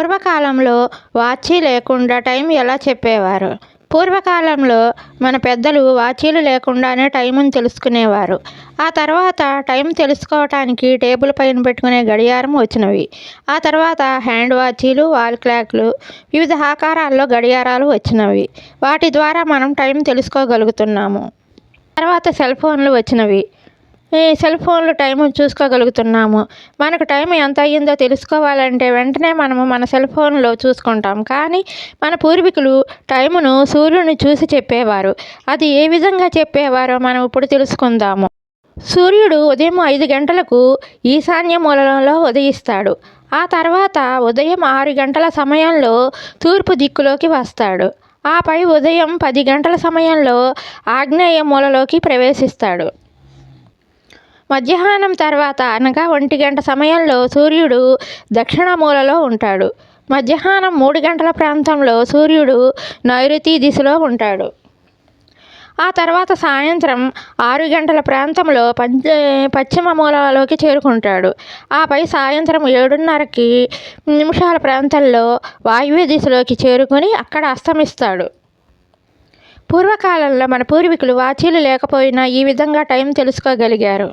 పూర్వకాలంలో వాచీ లేకుండా టైం ఎలా చెప్పేవారు? పూర్వకాలంలో మన పెద్దలు వాచీలు లేకుండానే టైముని తెలుసుకునేవారు. ఆ తర్వాత టైం తెలుసుకోవటానికి టేబుల్ పైన పెట్టుకునే గడియారం వచ్చినవి. ఆ తర్వాత హ్యాండ్ వాచీలు, వాల్ క్లాక్లు, వివిధ ఆకారాల్లో గడియారాలు వచ్చినవి. వాటి ద్వారా మనం టైం తెలుసుకోగలుగుతున్నాము. తర్వాత సెల్ ఫోన్లు వచ్చినవి. ఈ సెల్ ఫోన్లు టైం చూసుకోగలుగుతున్నాము. మనకు టైం ఎంత అయ్యిందో తెలుసుకోవాలంటే వెంటనే మనము మన సెల్ ఫోన్లో చూసుకుంటాం. కానీ మన పూర్వీకులు టైమును సూర్యుని చూసి చెప్పేవారు. అది ఏ విధంగా చెప్పేవారో మనం ఇప్పుడు తెలుసుకుందాము. సూర్యుడు ఉదయం 5 గంటలకు ఈశాన్య మూలలో ఉదయిస్తాడు. ఆ తర్వాత ఉదయం 6 గంటల సమయంలో తూర్పు దిక్కులోకి వస్తాడు. ఆపై ఉదయం 10 గంటల సమయంలో ఆగ్నేయ మూలలోకి ప్రవేశిస్తాడు. మధ్యాహ్నం తర్వాత అనగా 1 గంట సమయంలో సూర్యుడు దక్షిణ మూలలో ఉంటాడు. మధ్యాహ్నం 3 గంటల ప్రాంతంలో సూర్యుడు నైరుతి దిశలో ఉంటాడు. ఆ తర్వాత సాయంత్రం 6 గంటల ప్రాంతంలో పశ్చిమ మూలలోకి చేరుకుంటాడు. ఆపై సాయంత్రం 7:30 ప్రాంతంలో వాయువ్య దిశలోకి చేరుకుని అక్కడ అస్తమిస్తాడు. పూర్వకాలంలో మన పూర్వీకులు వాచీలు లేకపోయినా ఈ విధంగా టైం తెలుసుకోగలిగారు.